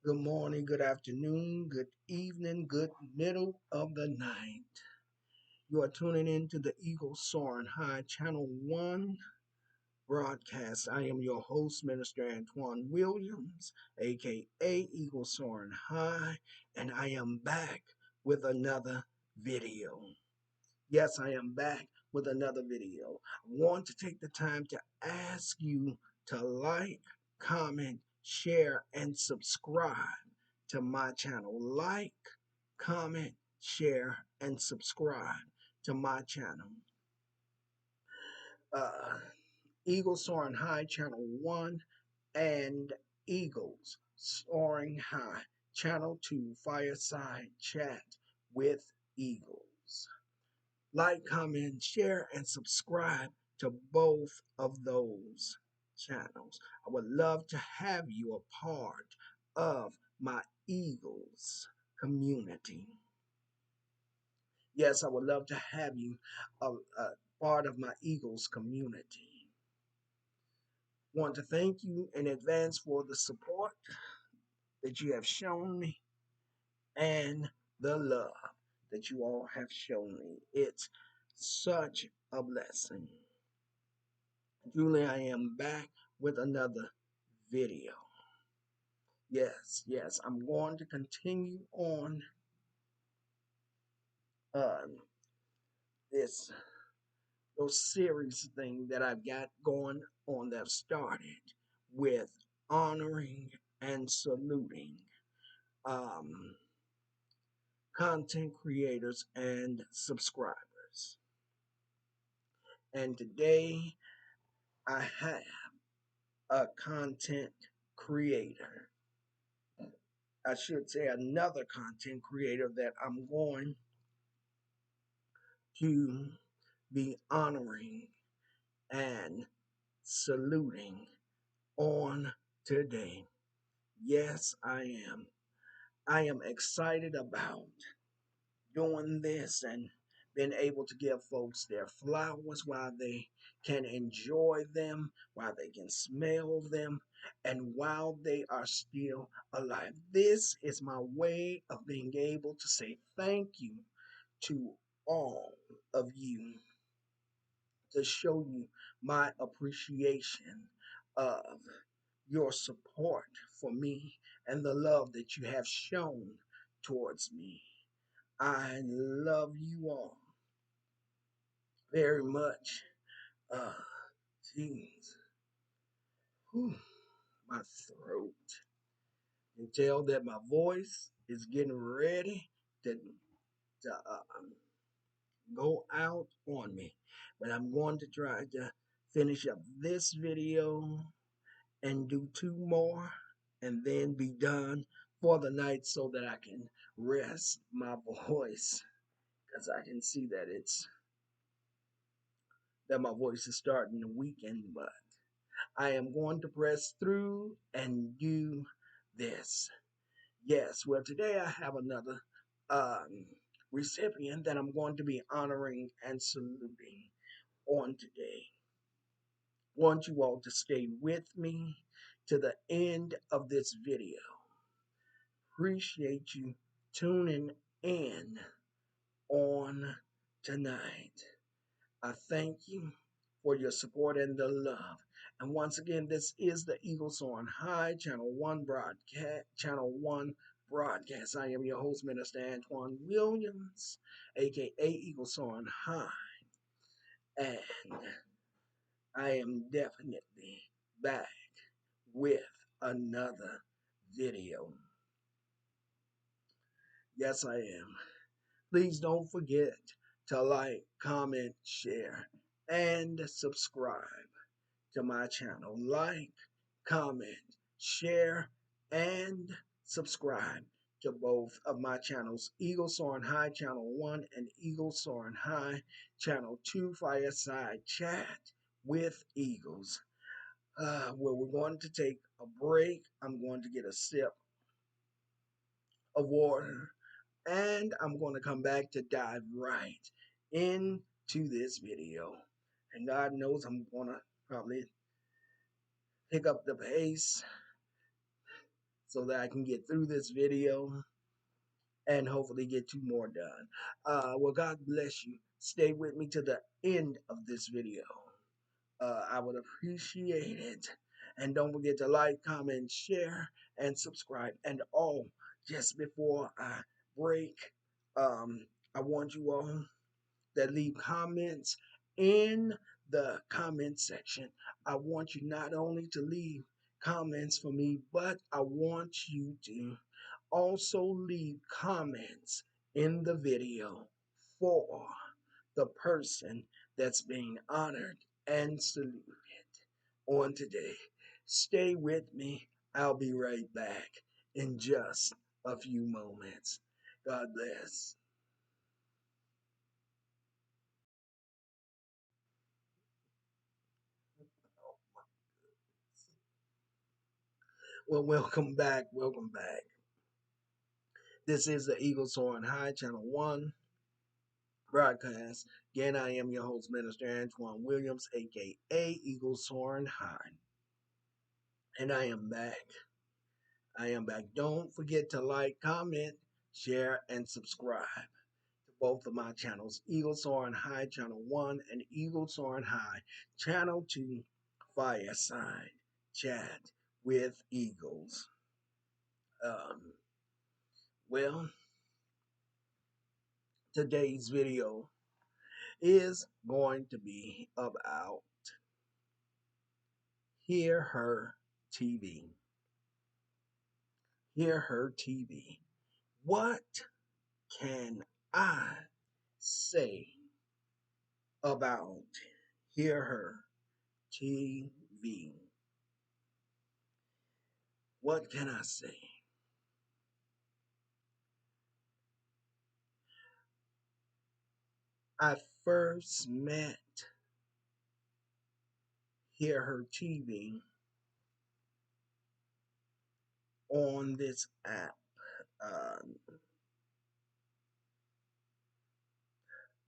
Good morning, good afternoon, good evening, good middle of the night. You are tuning in to the Eagle Soaring High Channel 1 broadcast. I am your host, Minister Antoine Williams, aka Eagle Soaring High, and I am back with another video. Yes, I am back with another video. I want to take the time to ask you to like, comment, share, and subscribe to my channel. Like, comment, share, and subscribe to my channel. Uh, Eagle Soaring High Channel 1 and Eagles Soaring High Channel 2 Fireside Chat with Eagles. Like, comment, share, and subscribe to both of those channels. I would love to have you a part of my Eagles community. Yes, I would love to have you a part of my Eagles community. Want to thank you in advance for the support that you have shown me and the love that you all have shown me. It's such a blessing. Julie, I am back with another video. Yes, I'm going to continue on um, this those series thing that I've got going on that started with honoring and saluting um, content creators and subscribers. And today I have a content creator. I should say another content creator that I'm going to be honoring and saluting on today. Yes, I am. I am excited about doing this and being able to give folks their flowers while they can enjoy them, while they can smell them, and while they are still alive. This is my way of being able to say thank you to all of you, to show you my appreciation of your support for me and the love that you have shown towards me. I love you all very much. Uh, Jeez, Whew, my throat. You can tell that my voice is getting ready to go out on me. But I'm going to try to finish up this video and do two more and then be done for the night so that I can rest my voice, because I can see that my voice is starting to weaken, but I am going to press through and do this. Yes, well, today I have another um, recipient that I'm going to be honoring and saluting on today. Want you all to stay with me to the end of this video. Appreciate you tuning in on tonight. I thank you for your support and the love. And once again, this is the Eagles on High Channel 1 broadcast. Channel 1 broadcast. I am your host, Minister Antoine Williams, aka Eagles on High. And I am definitely back with another video. Yes, I am. Please don't forget to like, comment, share, and subscribe to my channel. Like, comment, share, and subscribe to both of my channels, Eagle Soaring High Channel 1 and Eagle Soaring High Channel 2 Fireside Chat with Eagles. Well, we're going to take a break. I'm going to get a sip of water, and I'm going to come back to dive right into this video. And God knows I'm going to probably pick up the pace so that I can get through this video and hopefully get two more done. Well, God bless you. Stay with me to the end of this video. I would appreciate it. And don't forget to like, comment, share, and subscribe. And all, just before I break, I want you all that leave comments in the comment section. I want you not only to leave comments for me, but I want you to also leave comments in the video for the person that's being honored and saluted on today. Stay with me. I'll be right back in just a few moments. God bless. Well, welcome back. Welcome back. This is the Eagle Soaring High, Channel 1 broadcast. Again, I am your host, Minister Antoine Williams, aka Eagle Soaring High. And I am back. I am back. Don't forget to like, comment, share, and subscribe to both of my channels, Eagle Soaring High Channel 1 and Eagle Soaring High Channel 2 Fireside Chat with Eagles. Um, well, today's video is going to be about Hear Her TV. Hear Her TV. What can I say about Hear Her TV? What can I say? I first met Hear Her TV on this app. Um,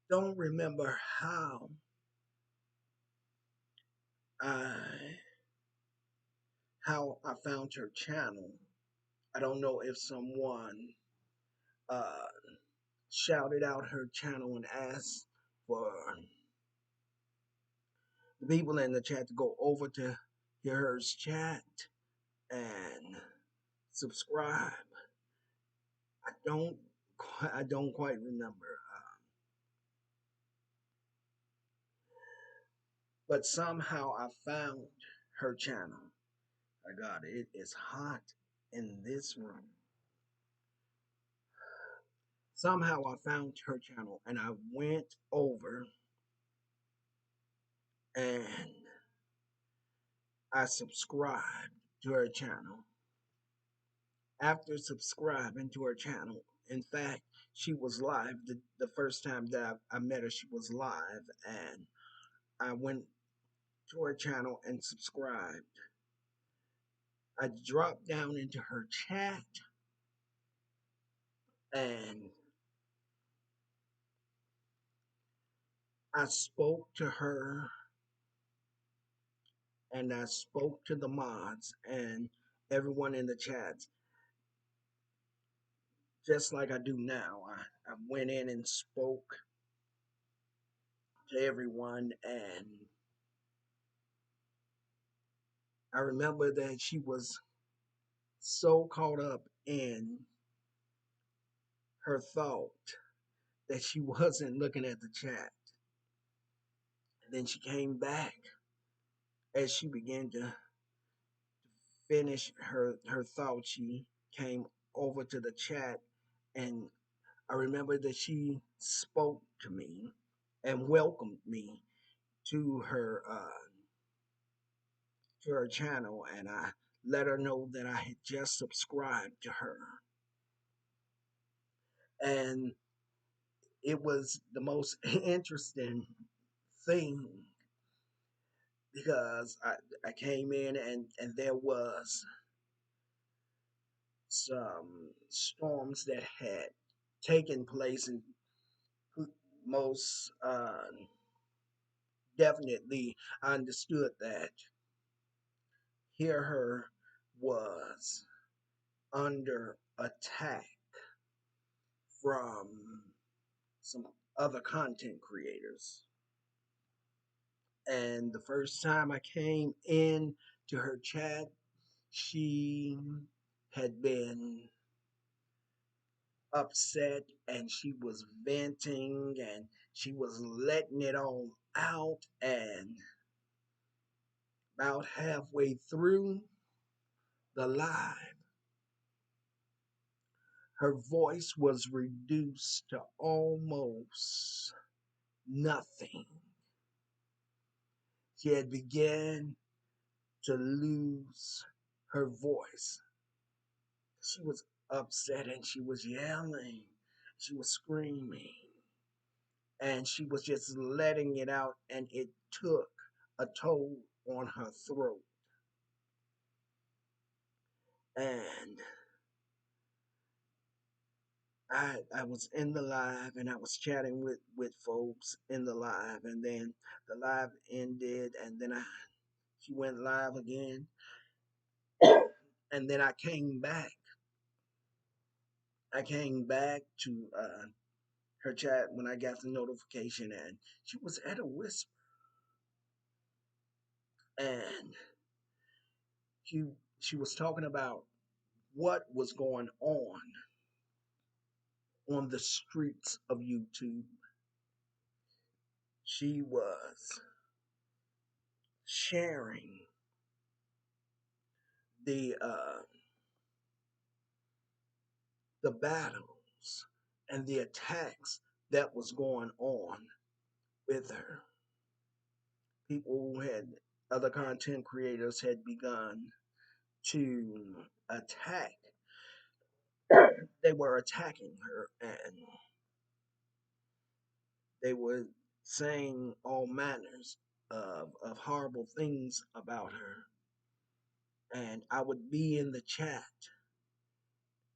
don't remember I I found her channel. I don't know if someone uh, shouted out her channel and asked for the people in the chat to go over to Hear Her's chat and subscribe. I don't I don't quite remember. But somehow I found her channel. My God, it is hot in this room. Somehow I found her channel and I went over and I subscribed to her channel. After subscribing to her channel, in fact, she was live. The first time that I met her, she was live, and I went to her channel and subscribed. I dropped down into her chat and I spoke to her and I spoke to the mods and everyone in the chat, just like I do now. I went in and spoke to everyone, and I remember that she was so caught up in her thought that she wasn't looking at the chat. And then she came back as she began to finish her thought. She came over to the chat, and I remember that she spoke to me and welcomed me to her channel, and I let her know that I had just subscribed to her, and it was the most interesting thing because I came in and there was some storms that had taken place, and most definitely I understood that Hear Her was under attack from some other content creators. And the first time I came in to her chat, she had been upset and she was venting and she was letting it all out. And about halfway through the live, her voice was reduced to almost nothing. She had begun to lose her voice. She was upset and she was yelling, she was screaming, and she was just letting it out, and it took a toll on her throat. And I was in the live and I was chatting with folks in the live, and then the live ended, and then she went live again, and then I came back to her chat when I got the notification, and she was at a whisper, and she she was talking about what was going on the streets of YouTube. She was sharing the the battles and the attacks that was going on with her. People had Other content creators had begun to attack. They were attacking her and they were saying all manners of horrible things about her. And I would be in the chat.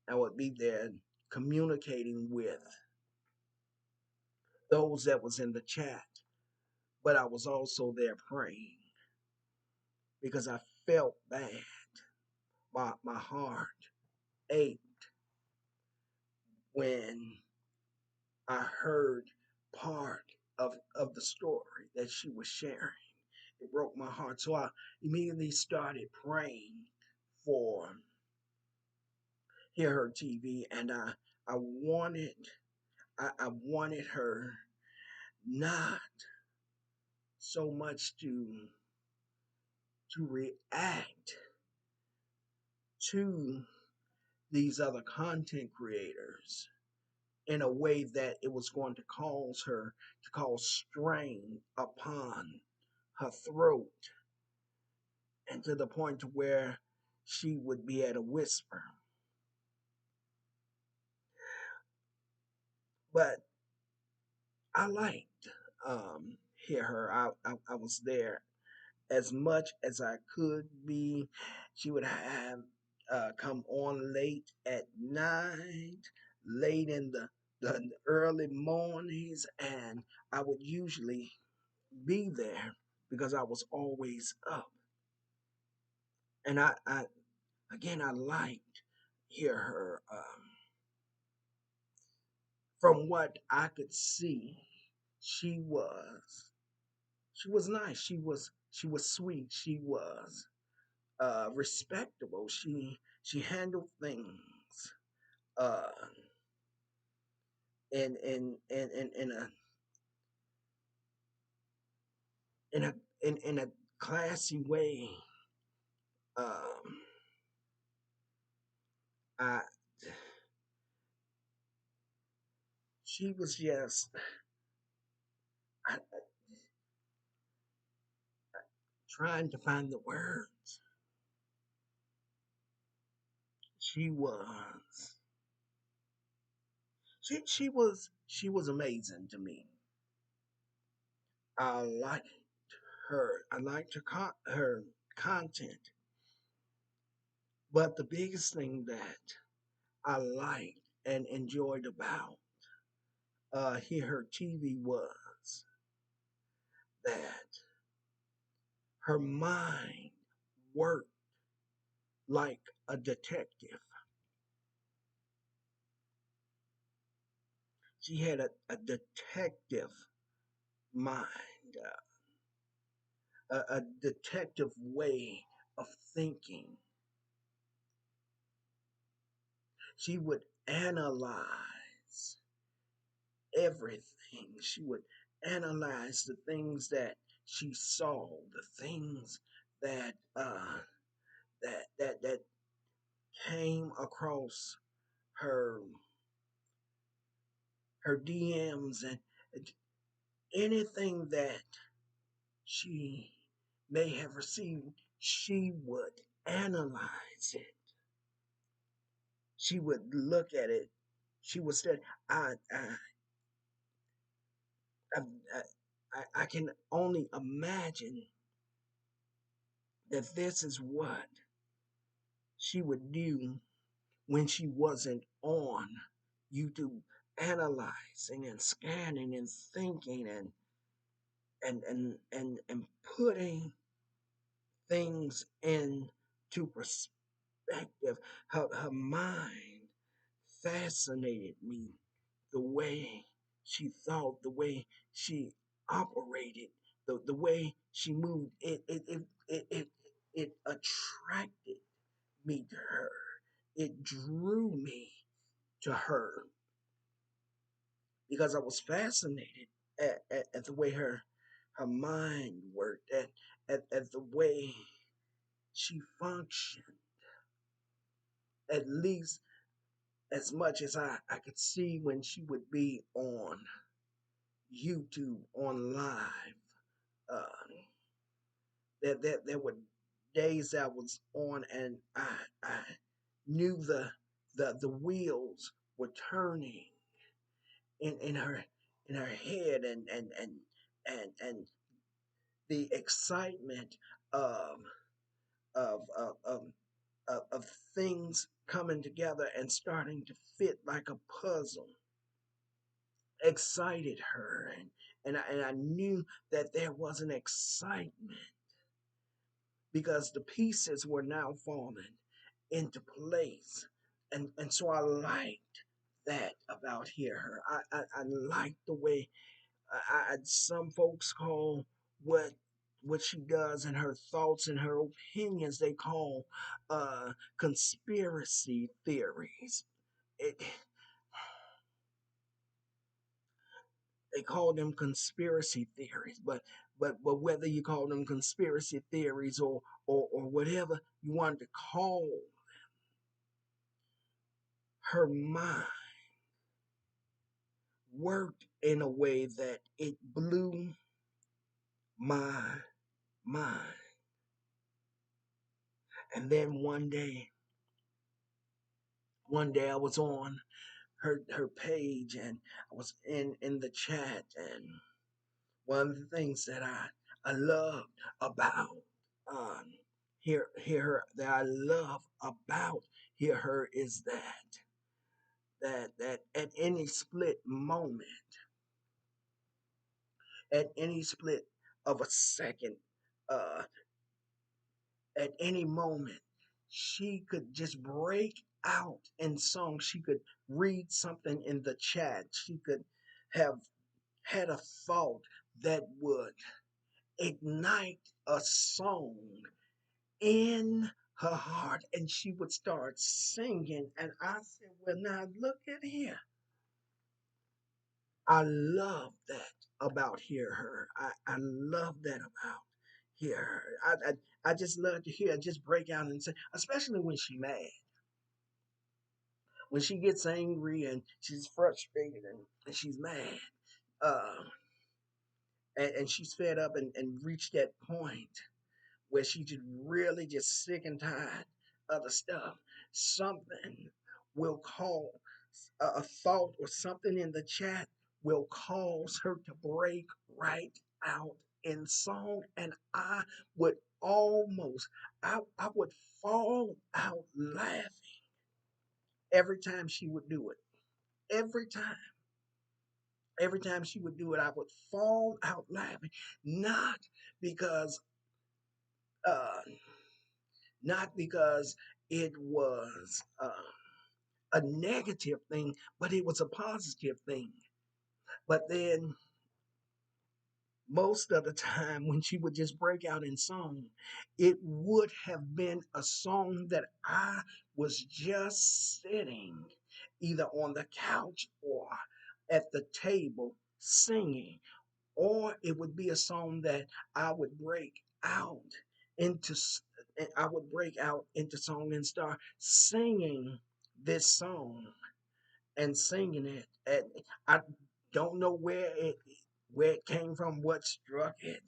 I would be there communicating with those that was in the chat, but I was also there praying because I felt bad. My heart ached when I heard part of the story that she was sharing. It broke my heart. So I immediately started praying for Hear Her TV, and I wanted her not so much to react to these other content creators in a way that it was going to cause strain upon her throat, and to the point to where she would be at a whisper. But I liked Hear Her. I was there as much as I could be. She would have come on late at night, late in the early mornings, and I would usually be there because I was always up. And I again, I liked Hear Her. From what I could see, she was she was nice. She was sweet. She was respectable. She handled things uh, in a in a in a classy way. Um, I She was just I, trying to find the words. She was she was amazing to me. I liked her. I liked her content. But the biggest thing that I liked and enjoyed about Hear Her TV was that her mind worked like a detective. She had a detective mind, a detective way of thinking. She would analyze everything. She would analyze the things that she saw, the things that that came across her her DMs and anything that she may have received. She would analyze it. She would look at it. She would say, "I, I, I, I can only imagine that this is what she would do when she wasn't on YouTube, analyzing and scanning and thinking and putting things into perspective. Her mind fascinated me, the way she thought, the way she operated, the way she moved. It attracted me to her. It drew me to her because I was fascinated at the way her mind worked, at the way she functioned, at least as much as I could see when she would be on YouTube, on live. Uh, there were days I was on and I knew the wheels were turning in her head and the excitement of of of of, of things coming together and starting to fit like a puzzle excited her and I knew that there was an excitement because the pieces were now falling into place and so I liked that about her. I liked the way some folks call what she does and her thoughts and her opinions they call conspiracy theories. It, they call them conspiracy theories, but whether you call them conspiracy theories or whatever you want to call, her mind worked in a way that it blew my mind. And then one day I was on her page and I was in the chat and one of the things that I loved about um here that I love about her is that at any split moment, at any split of a second, uh at any moment, she could just break out in song. She could read something in the chat. She could have had a thought that would ignite a song in her heart and she would start singing. And I said, well, now look at here. I love that about her. I love that about her. I just love to hear her just break out and say, especially when she's mad. When she gets angry and she's frustrated and she's mad. Uh, and she's fed up and reached that point where she just really just sick and tired of the stuff. Something will call a thought or something in the chat will cause her to break right out in song, and I would almost I would fall out laughing every time she would do it. Every time. Every time she would do it, I would fall out laughing. Not because uh, not because it was a negative thing, but it was a positive thing. But then most of the time when she would just break out in song, it would have been a song that I was just sitting either on the couch or at the table singing, or it would be a song that I would break out into I would break out into song and start singing this song and singing it. And I don't know where it came from, what struck it.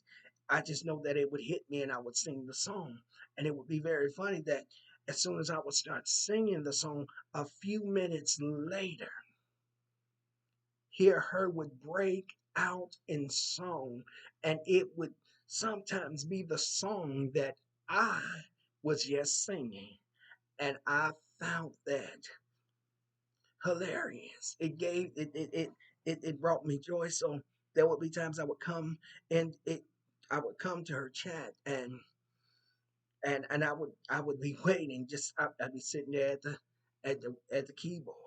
I just know that it would hit me and I would sing the song. And it would be very funny that as soon as I would start singing the song, a few minutes later, hear her would break out in song. And it would sometimes be the song that I was just singing. And I found that hilarious. It brought me joy. So there would be times I would come and it I would come to her chat and I would be waiting. I'd be sitting there at the keyboard,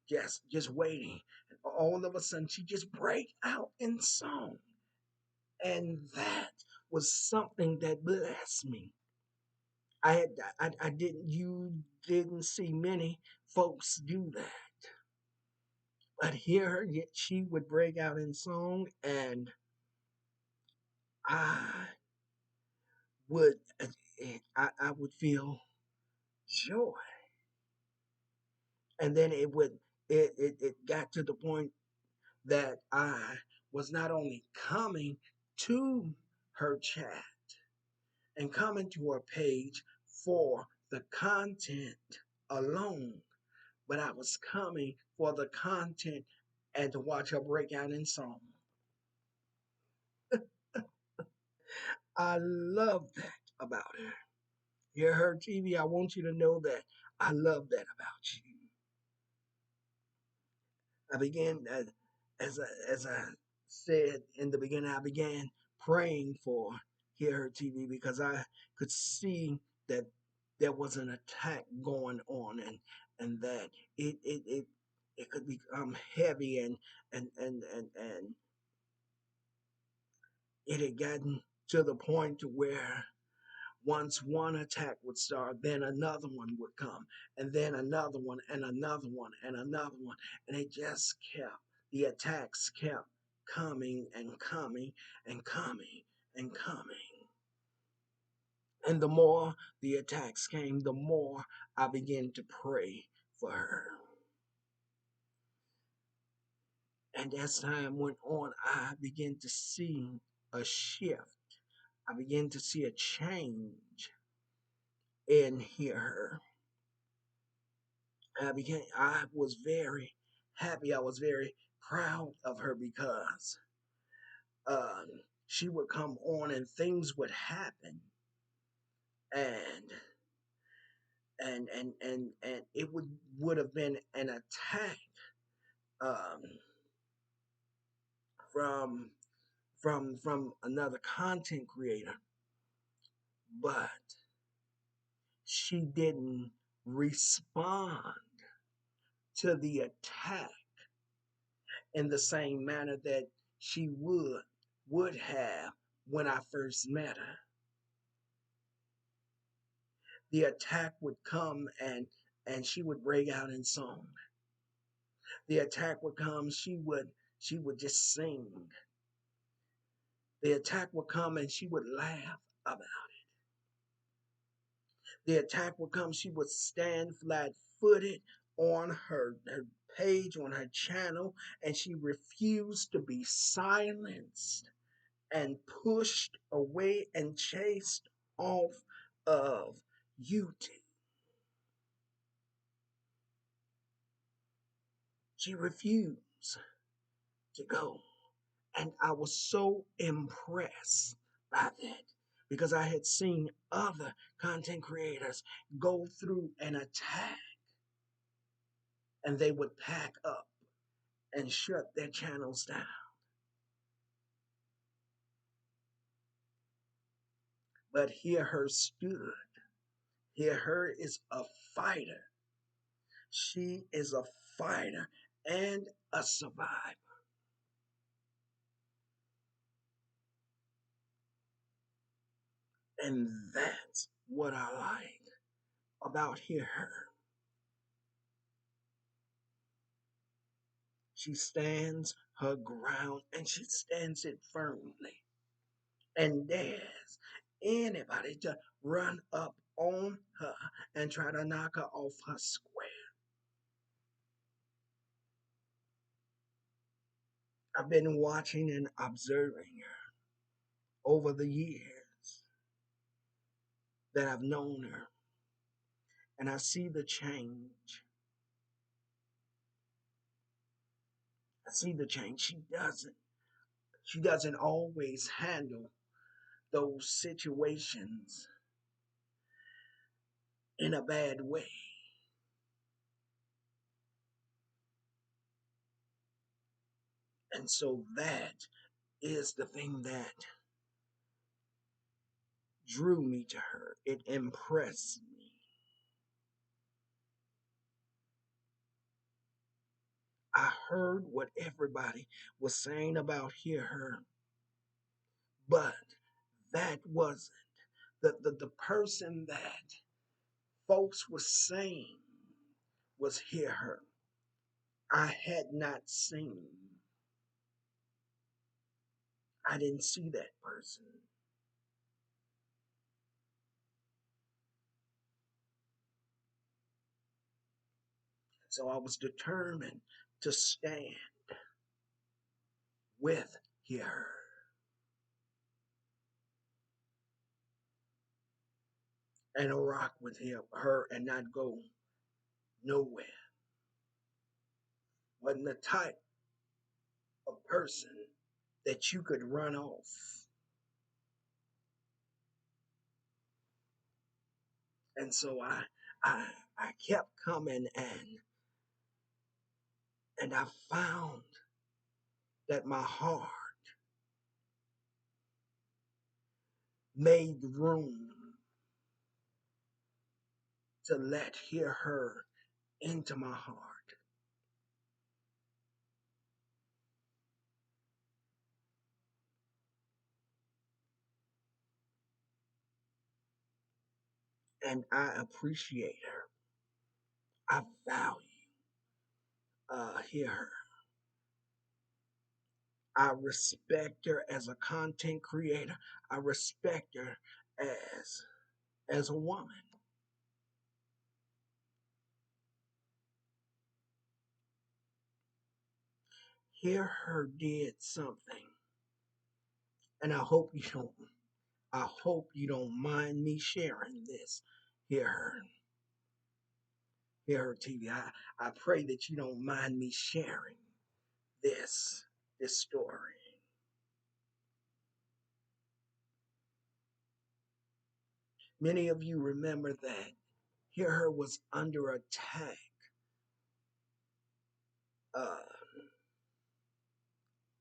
just waiting. And all of a sudden she just break out in song. And that was something that blessed me. I had I didn't you didn't see many folks do that. I'd hear her, yet she would break out in song, and I would, I would feel joy. And then it got to the point that I was not only coming to her chat and coming to her page for the content alone, but I was coming for the content and to watch her break out in song. I love that about her. You heard TV. I want you to know that I love that about you. I began as I said in the beginning. I began praying for Hear Her TV because I could see that there was an attack going on and that it it could become heavy and it had gotten to the point to where once one attack would start, then another one would come, and then another one, and another one, and another one. And it just kept, the attacks kept coming and coming and coming and coming. And the more the attacks came, the more I began to pray for her. And as time went on, I began to see a shift. I began to see a change in her. I was very happy. I was very proud of her because she would come on and things would happen and and it would have been an attack um, from from another content creator, but she didn't respond to the attack in the same manner that she would have when I first met her. The attack would come and she would break out in song. The attack would come, she would just sing. The attack would come and she would laugh about it. The attack would come, she would stand flat-footed on her page, on her channel, and she refused to be silenced and pushed away and chased off of YouTube. She refused to go. And I was so impressed by that because I had seen other content creators go through an attack and they would pack up and shut their channels down. But Hear Her stood. Hear Her is a fighter. She is a fighter and a survivor. And that's what I like about her. She stands her ground and she stands it firmly and dares anybody to run up on her and try to knock her off her square. I've been watching and observing her over the years that I've known her, and I see the change. I see the change. She doesn't always handle those situations in a bad way. And so that is the thing that drew me to her. It impressed me. I heard what everybody was saying about her, but that wasn't the person that folks were saying was her. I had not seen. I didn't see that person. So I was determined to stand with her and rock with her and not go nowhere. Wasn't the type of person that you could run off. And so I I kept coming and I found that my heart made room to let her into my heart. And I appreciate her. I value her. I respect her as a content creator. I respect her as a woman. Her did something, and I hope you don't mind me sharing this. Hear her. Hear her TV. I pray that you don't mind me sharing this story. Many of you remember that Hear Her was under attack uh,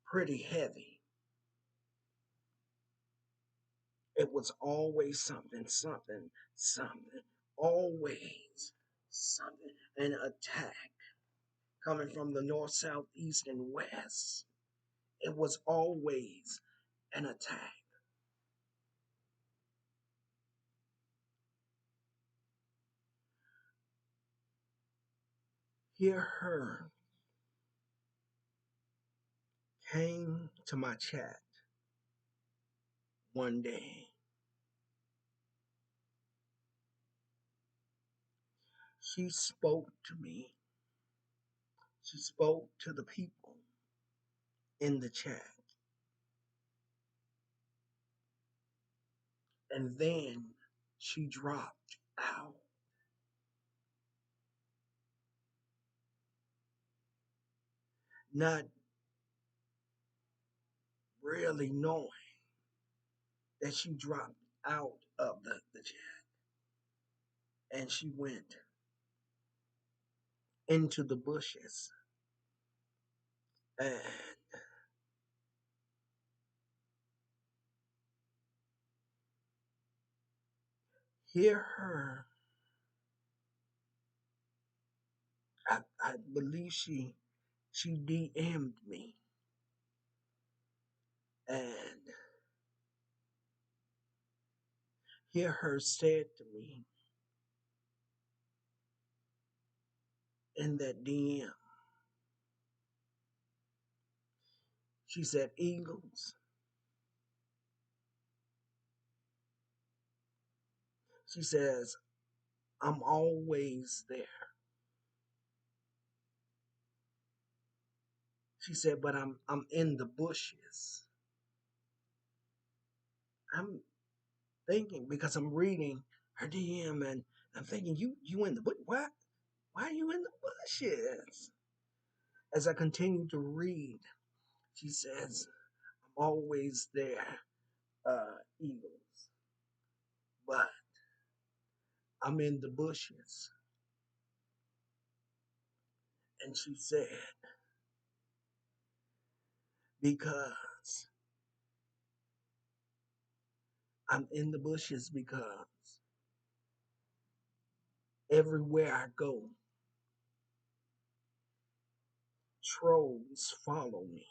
pretty heavy. It was always something, something, something, always something, an attack coming from the north, south, east, and west. It was always an attack. Hear Her came to my chat one day. She spoke to me. She spoke to the people in the chat. And then she dropped out, not really knowing that she dropped out of the chat. And she went into the bushes. And Hear Her, I believe she DM'd me. And Hear her said to me in that DM, she said, Eagles, she says, I'm always there. She said, but I'm in the bushes. I'm thinking because I'm reading her DM and I'm thinking, you in the bush? Why are you in the bushes? As I continue to read, she says, I'm always there, Eagles, but I'm in the bushes. And she said, because I'm in the bushes because everywhere I go, trolls follow me.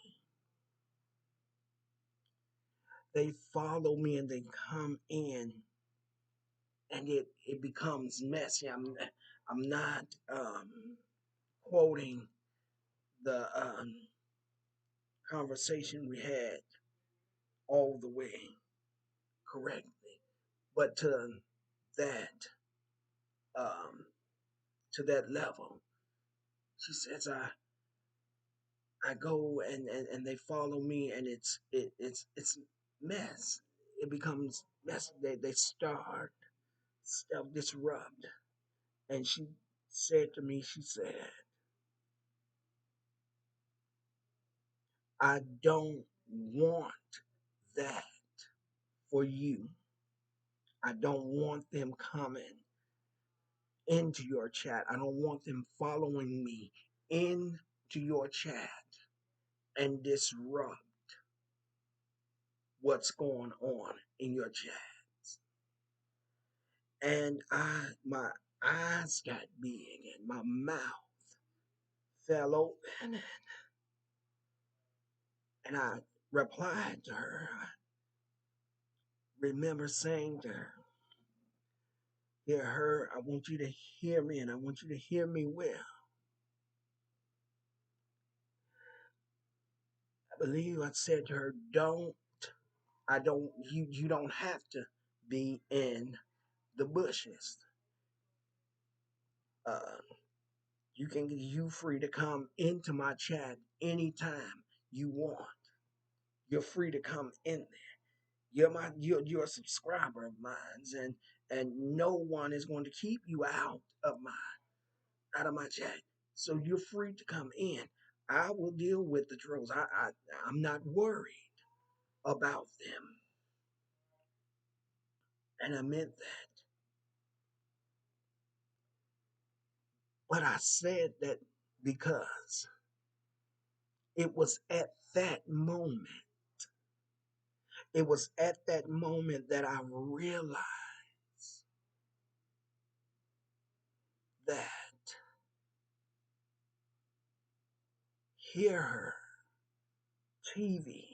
They follow me and they come in and it becomes messy. I'm not quoting the conversation we had all the way correctly, but that um, to that level, she says I go and they follow me and it's mess. It becomes mess. They start self disrupt. And she said to me, she said, I don't want that for you. I don't want them coming into your chat. I don't want them following me into your chat and disrupt what's going on in your chat. And my eyes got big and my mouth fell open and I replied to her. I remember saying to her, hear her, I want you to hear me and I want you to hear me well. I believe I said to her, you don't have to be in the bushes. Uh, you free to come into my chat anytime you want. You're free to come in there. You're a subscriber of mine, and no one is going to keep you out of my chat. So you're free to come in. I will deal with the trolls. I'm not worried about them. And I meant that. But I said that because it was at that moment, it was at that moment that I realized that Hear Her TV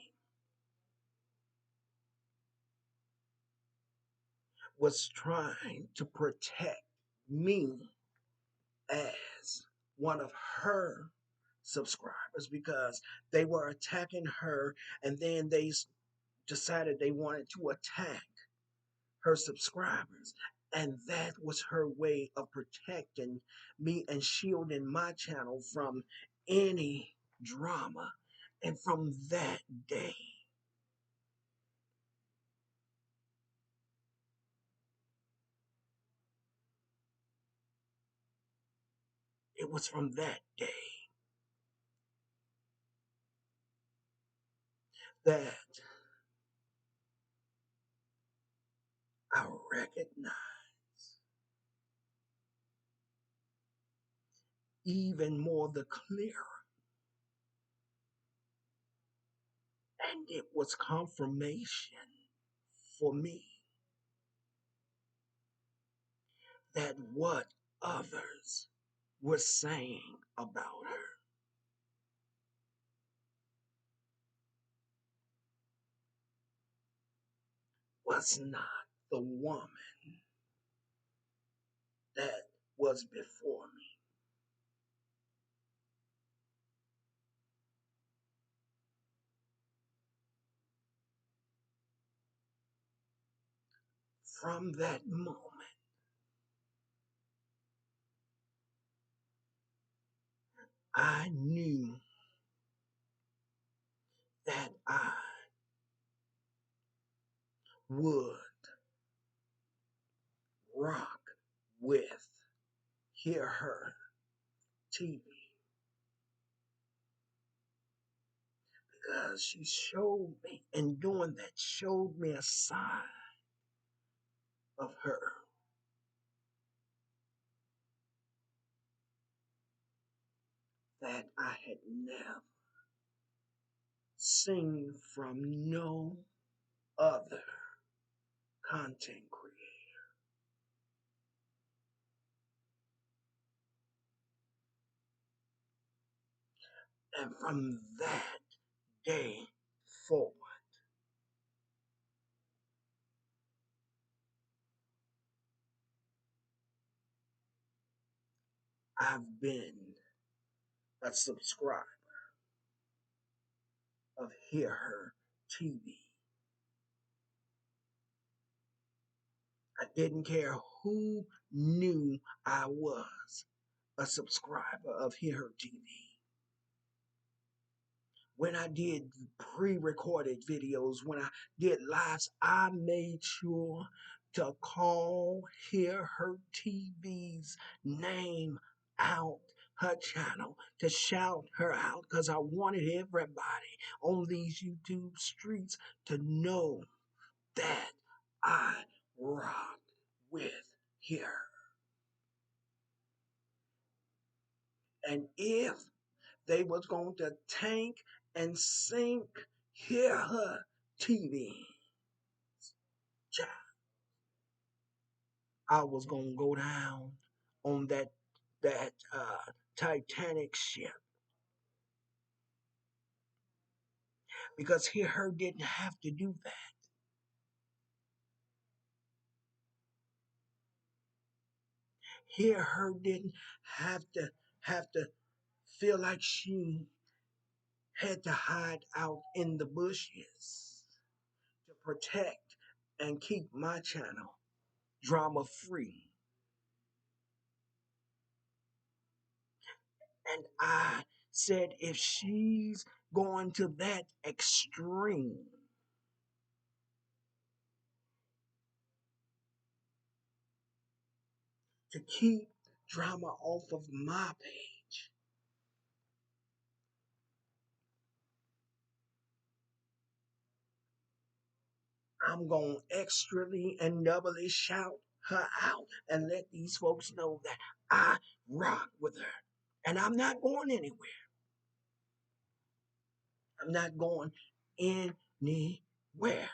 was trying to protect me as one of her subscribers because they were attacking her and then decided they wanted to attack her subscribers. And that was her way of protecting me and shielding my channel from any drama. And from that day, it was from that day that I recognized even more the clearer. And it was confirmation for me that what others were saying about her was not the woman that was before me. From that moment, I knew that I would rock with Hear Her TV because she showed me, and doing that, showed me a side of her that I had never seen from no other content creator. And from that day forward, I've been a subscriber of Hear Her TV. I didn't care who knew I was a subscriber of Hear Her TV. When I did pre-recorded videos, when I did lives, I made sure to call Hear Her TV's name out, her channel, to shout her out, because I wanted everybody on these YouTube streets to know that I rock with Hear Her. And if they was going to tank and sink Hear Her TV, I was gonna go down on that Titanic ship, because Hear Her didn't have to do that. Hear Her didn't have to feel like she had to hide out in the bushes to protect and keep my channel drama free. And I said, if she's going to that extreme to keep drama off of my page, I'm going to extrally and doubly shout her out and let these folks know that I rock with her. And I'm not going anywhere. I'm not going anywhere.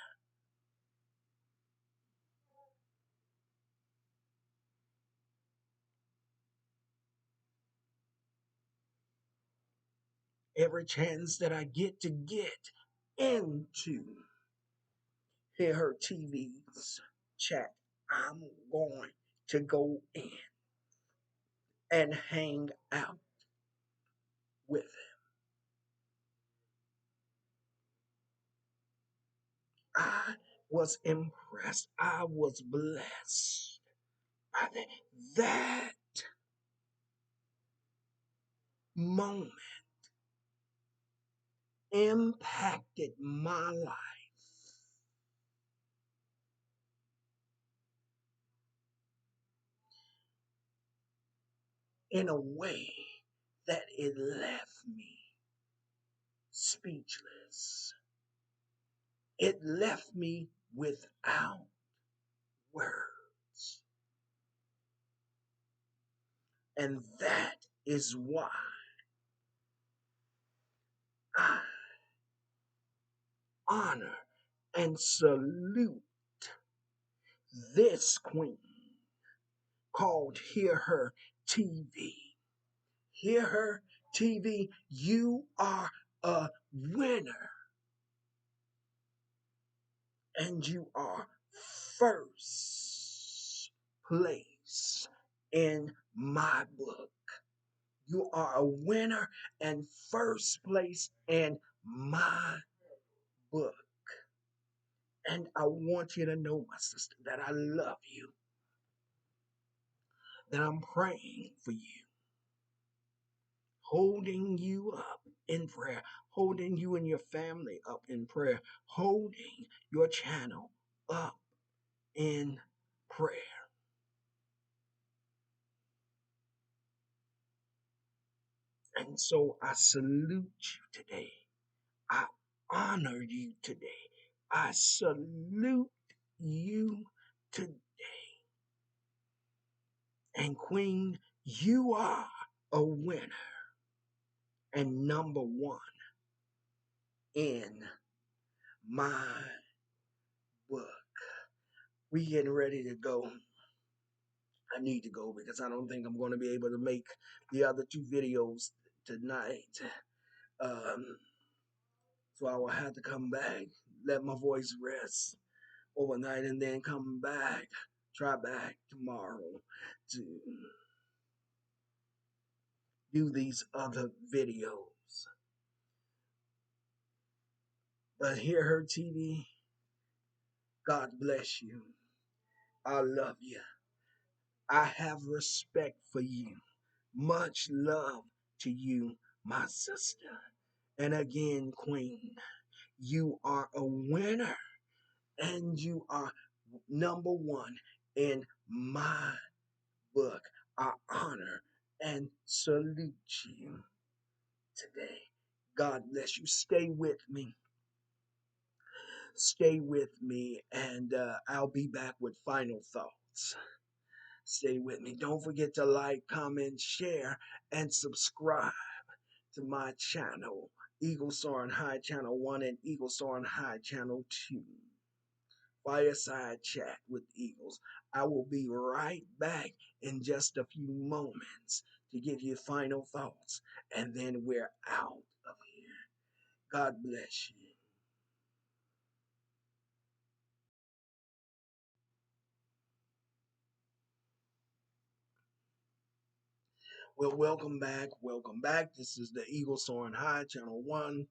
Every chance that I get to get into Hear Her TV's chat, I'm going to go in and hang out with him. I was impressed. I was blessed by that moment impacted my life in a way that it left me speechless. It left me without words. And that is why I honor and salute this queen called Hear Her TV. Hear Her TV, you are a winner and you are first place in my book. You are a winner and first place in my book. And I want you to know, my sister, that I love you, that I'm praying for you, holding you up in prayer, holding you and your family up in prayer, holding your channel up in prayer. And so I salute you today. I honor you today. I salute you today. And Queen, you are a winner and number one in my book. We getting ready to go. I need to go because I don't think I'm going to be able to make the other two videos tonight. Um, so I will have to come back, let my voice rest overnight, and then come back, try back tomorrow to do these other videos. But Hear Her TV, God bless you. I love you. I have respect for you. Much love to you, my sister. And again, Queen, you are a winner and you are number one in my book. I honor and salute you today. God bless you. Stay with me. Stay with me, and I'll be back with final thoughts. Stay with me. Don't forget to like, comment, share, and subscribe to my channel, Eagle Soaring High Channel 1 and Eagle Soaring High Channel 2. Fireside Chat with Eagles. I will be right back in just a few moments to give you final thoughts, and then we're out of here. God bless you. Well, welcome back. Welcome back. This is the Eagle Soaring High Channel 1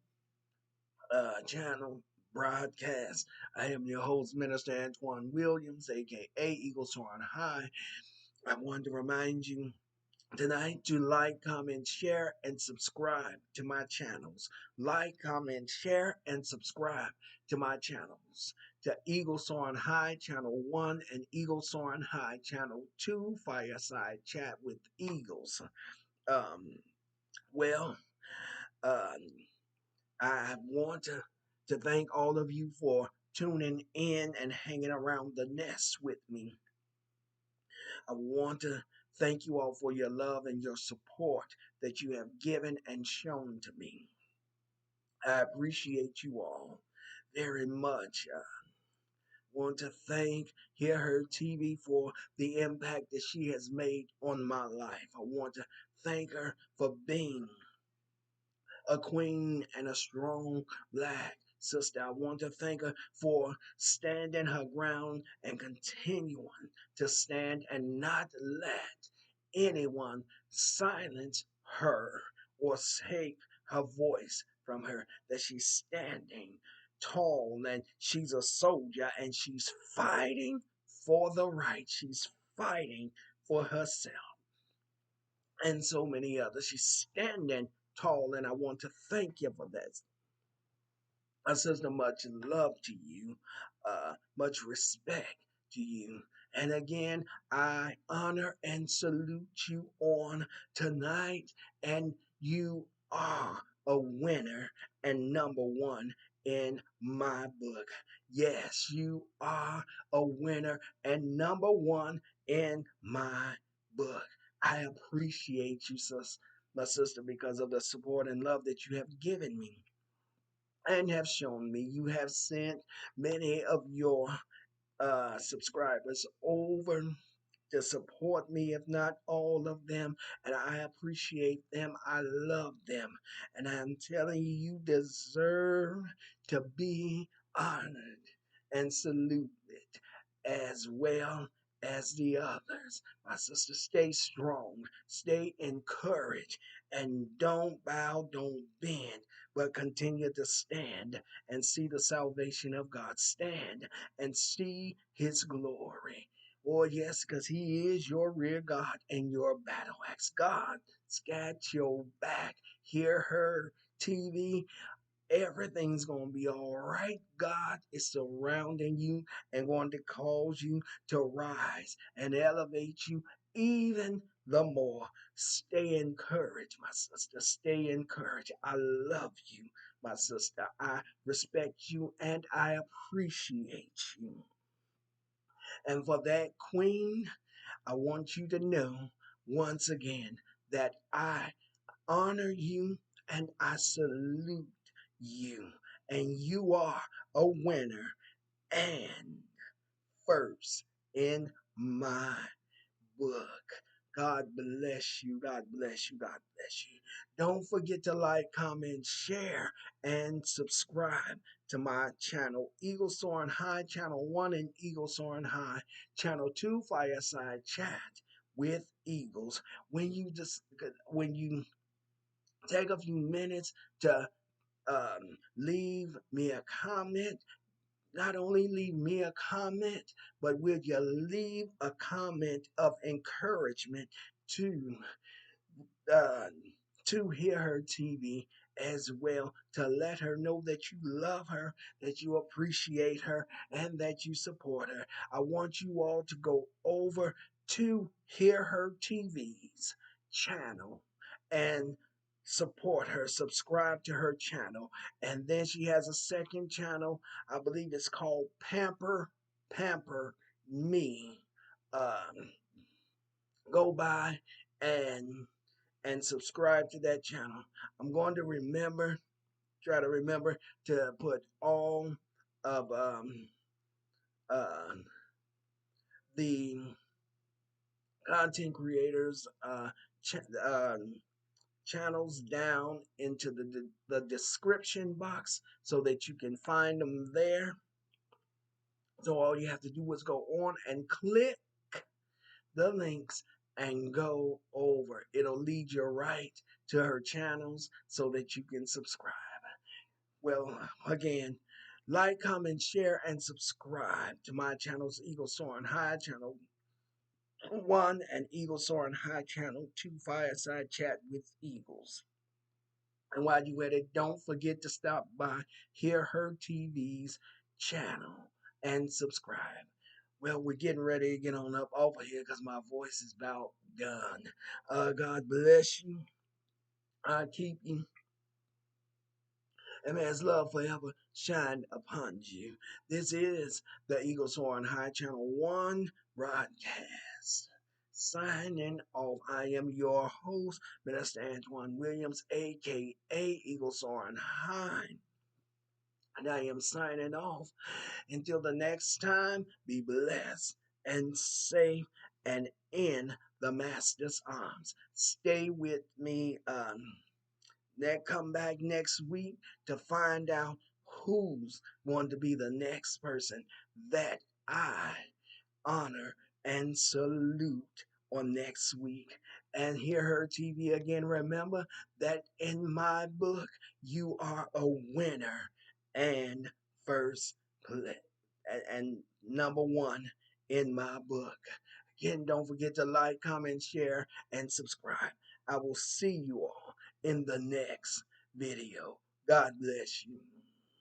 channel broadcast. I am your host, Minister Antoine Williams, aka Eagle Soaring High. I want to remind you tonight to like, comment, share, and subscribe to my channels. Like, comment, share, and subscribe to my channels. To Eagle Soaring High Channel 1 and Eagle Soaring High Channel 2, Fireside Chat with Eagles. Um, well, um, I want to thank all of you for tuning in and hanging around the nest with me. I want to thank you all for your love and your support that you have given and shown to me. I appreciate you all very much. I want to thank Hear Her TV for the impact that she has made on my life. I want to thank her for being a queen and a strong black sister. I want to thank her for standing her ground and continuing to stand and not let anyone silence her or take her voice from her. That she's standing tall and she's a soldier and she's fighting for the right. She's fighting for herself and so many others. She's standing tall, and I want to thank you for that. My sister, much love to you, much respect to you. And again, I honor and salute you on tonight, and you are a winner and number one in my book. Yes, you are a winner and number one in my book. I appreciate you, my sister, because of the support and love that you have given me and have shown me. You have sent many of your subscribers over to support me, if not all of them, and I appreciate them. I love them, and I'm telling you, you deserve to be honored and saluted. as well as the others. My sister, stay strong, stay encouraged, and don't bow, don't bend, but continue to stand and see the salvation of God. Stand and see his glory. Oh, yes, because he is your rear guard and your battle axe. God, scat your back. Hear her TV. Everything's going to be all right. God is surrounding you and going to cause you to rise and elevate you even the more. Stay encouraged, my sister. Stay encouraged. I love you, my sister. I respect you and I appreciate you. And for that, Queen, I want you to know once again that I honor you and I salute you. And you are a winner and first in my book. God bless you. God bless you. God bless you. Don't forget to like, comment, share, and subscribe to my channel, Eagle Soaring High, Channel 1 and Eagle Soaring High, Channel 2, Fireside Chat with Eagles. When you take a few minutes to leave me a comment, not only leave me a comment, but will you leave a comment of encouragement to uh, Hear Her TV as well, to let her know that you love her, that you appreciate her, and that you support her. I want you all to go over to Hear Her TV's channel and support her, subscribe to her channel. And then she has a second channel, I believe it's called Pamper Me. Um, Go by and subscribe to that channel. I'm going to try to remember to put all of uh, the content creators ch- um, channels down into the description box so that you can find them there. So all you have to do is go on and click the links and go over. It'll lead you right to her channels so that you can subscribe. Well, again, like, comment, share, and subscribe to my channels, Eagle Soaring High, Channel 1 and Eagle Soaring High, Channel 2, Fireside Chat with Eagles. And while you at it, don't forget to stop by Hear Her TV's channel and subscribe. Well, we're getting ready to get on up over here because my voice is about done. God bless you. I keep you, and may his love forever shine upon you. This is the Eagle Soaring High Channel 1 broadcast. Signing off, I am your host, Minister Antoine Williams, aka Eagle Soaring High. And I am signing off. Until the next time, be blessed and safe and in the Master's arms. Stay with me. Come back next week to find out who's going to be the next person that I honor and salute on next week. And Hear Her TV again. Remember that in my book, you are a winner and first place and number one in my book. Again, don't forget to like, comment, share, and subscribe. I will see you all in the next video. God bless you.